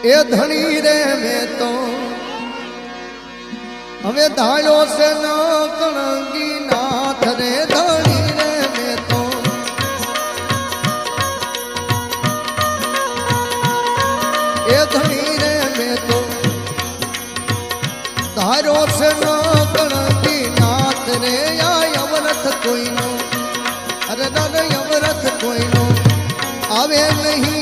એ ધણી રે મેં તો હવે ધાળ્યો છે ન કણગી નાથ રે ધણી રે મેં તો એ ધણી રે મેં તો ધાર્યો છે ન કણગી નાથ રે આ અવરથ કોઈનો અરે દાદા અવરથ કોઈનો આવે નહીં